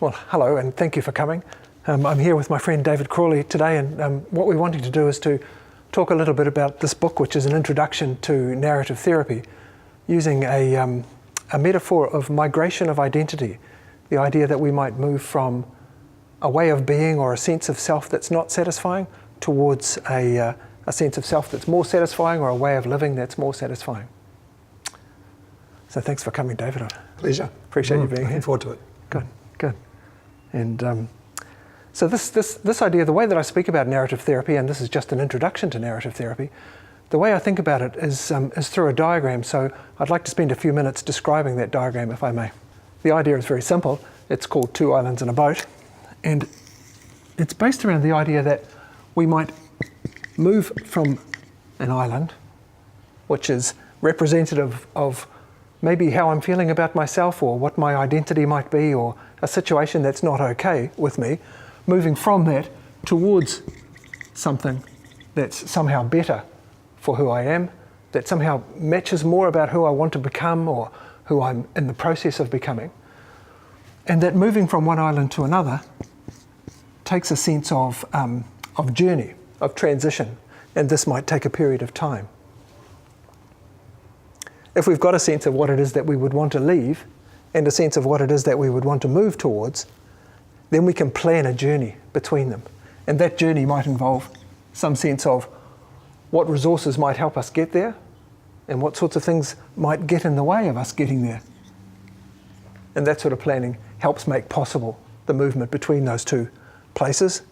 Well, hello and thank you for coming. I'm here with my friend David Crawley today, and what we're wanting to do is to talk a little bit about this book, which is an introduction to narrative therapy, using a metaphor of migration of identity, the idea that we might move from a way of being or a sense of self that's not satisfying towards a sense of self that's more satisfying, or a way of living that's more satisfying. So thanks for coming, David. Pleasure. Appreciate you being here. Looking forward to it. Good. And so this idea, the way that I speak about narrative therapy, and this is just an introduction to narrative therapy, the way I think about it is through a diagram. So I'd like to spend a few minutes describing that diagram, if I may. The idea is very simple. It's called Two Islands and a Boat. And it's based around the idea that we might move from an island, which is representative of maybe how I'm feeling about myself, or what my identity might be, or a situation that's not okay with me, moving from that towards something that's somehow better for who I am, that somehow matches more about who I want to become, or who I'm in the process of becoming. And that moving from one island to another takes a sense of journey, of transition, and this might take a period of time. If we've got a sense of what it is that we would want to leave, and a sense of what it is that we would want to move towards, then we can plan a journey between them. And that journey might involve some sense of what resources might help us get there, and what sorts of things might get in the way of us getting there. And that sort of planning helps make possible the movement between those two places,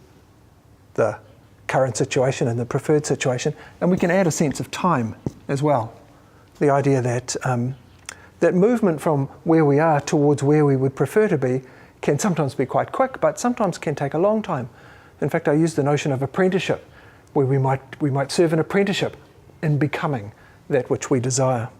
the current situation and the preferred situation. And we can add a sense of time as well. The idea that that movement from where we are towards where we would prefer to be can sometimes be quite quick, but sometimes can take a long time. In fact, I use the notion of apprenticeship, where we might serve an apprenticeship in becoming that which we desire.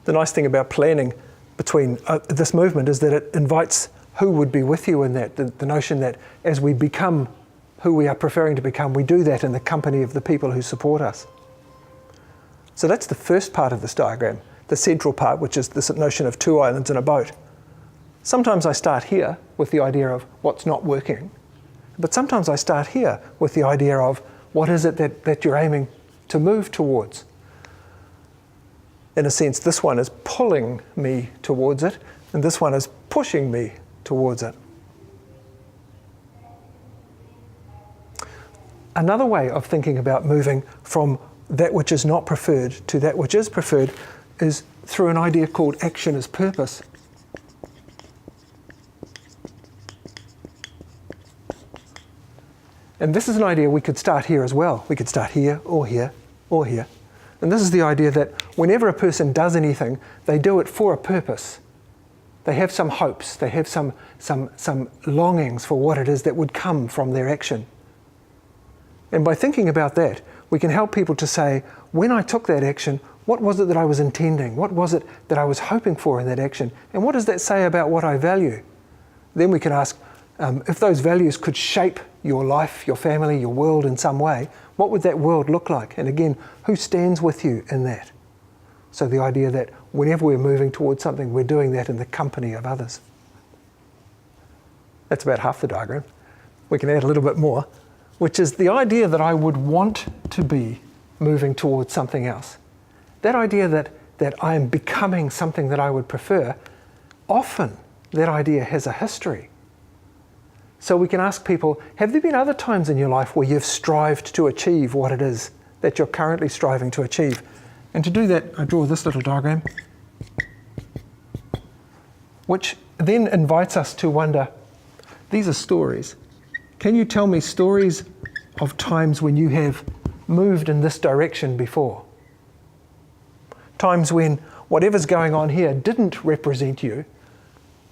The nice thing about planning between this movement is that it invites who would be with you in that, the notion that as we become who we are preferring to become, we do that in the company of the people who support us. So that's the first part of this diagram, the central part, which is this notion of two islands and a boat. Sometimes I start here with the idea of what's not working, but sometimes I start here with the idea of what is it that you're aiming to move towards. In a sense, this one is pulling me towards it, and this one is pushing me towards it. Another way of thinking about moving from that which is not preferred to that which is preferred is through an idea called action as purpose. And this is an idea we could start here as well. We could start here, or here, or here. And this is the idea that whenever a person does anything, they do it for a purpose. They have some hopes, they have some longings for what it is that would come from their action. And by thinking about that, we can help people to say, when I took that action, what was it that I was intending? What was it that I was hoping for in that action? And what does that say about what I value? Then we can ask, if those values could shape your life, your family, your world in some way, what would that world look like? And again, who stands with you in that? So the idea that whenever we're moving towards something, we're doing that in the company of others. That's about half the diagram. We can add a little bit more, which is the idea that I would want to be moving towards something else. That idea that I am becoming something that I would prefer, often that idea has a history. So we can ask people, have there been other times in your life where you've strived to achieve what it is that you're currently striving to achieve? And to do that, I draw this little diagram, which then invites us to wonder, these are stories. Can you tell me stories of times when you have moved in this direction before? Times when whatever's going on here didn't represent you.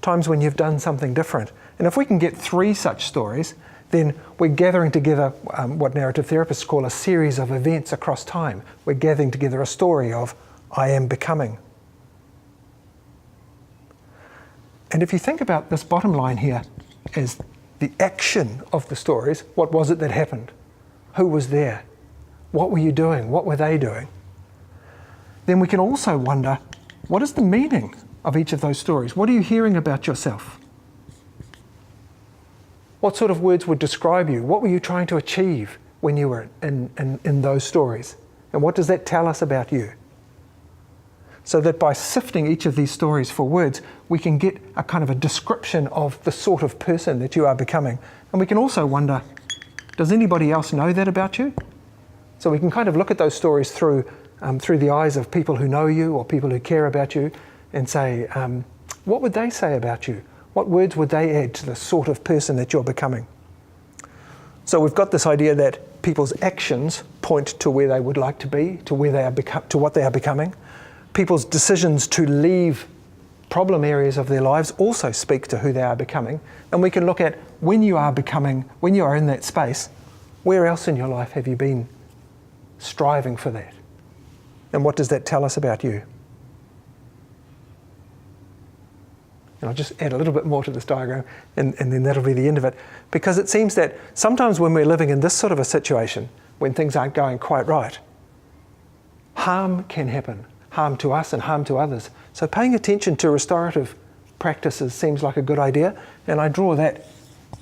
Times when you've done something different. And if we can get 3 such stories, then we're gathering together what narrative therapists call a series of events across time. We're gathering together a story of I am becoming. And if you think about this bottom line here as the action of the stories, what was it that happened? Who was there? What were you doing? What were they doing? Then we can also wonder, what is the meaning of each of those stories? What are you hearing about yourself? What sort of words would describe you? What were you trying to achieve when you were in those stories? And what does that tell us about you? So that by sifting each of these stories for words, we can get a kind of a description of the sort of person that you are becoming. And we can also wonder, does anybody else know that about you? So we can kind of look at those stories through the eyes of people who know you or people who care about you and say, what would they say about you? What words would they add to the sort of person that you're becoming? So we've got this idea that people's actions point to where they would like to be, to where they are to what they are becoming. People's decisions to leave problem areas of their lives also speak to who they are becoming. And we can look at when you are in that space, where else in your life have you been striving for that? And what does that tell us about you? And I'll just add a little bit more to this diagram and then that'll be the end of it. Because it seems that sometimes when we're living in this sort of a situation, when things aren't going quite right, harm can happen. Harm to us and harm to others. So paying attention to restorative practices seems like a good idea, and I draw that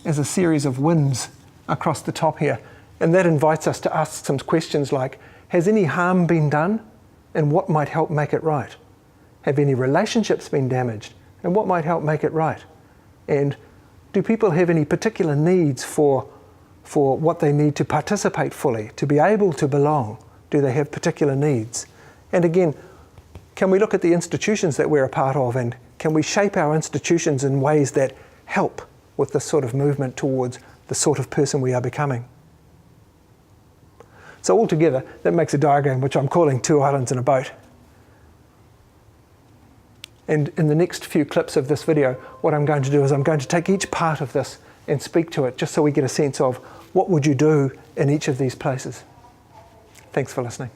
as a series of wins across the top here. And that invites us to ask some questions like, has any harm been done, and what might help make it right? Have any relationships been damaged, and what might help make it right? And do people have any particular needs for what they need to participate fully, to be able to belong? Do they have particular needs? And again, can we look at the institutions that we're a part of, and can we shape our institutions in ways that help with this sort of movement towards the sort of person we are becoming? So altogether, that makes a diagram which I'm calling Two Islands in a Boat. And in the next few clips of this video, what I'm going to do is I'm going to take each part of this and speak to it, just so we get a sense of what would you do in each of these places. Thanks for listening.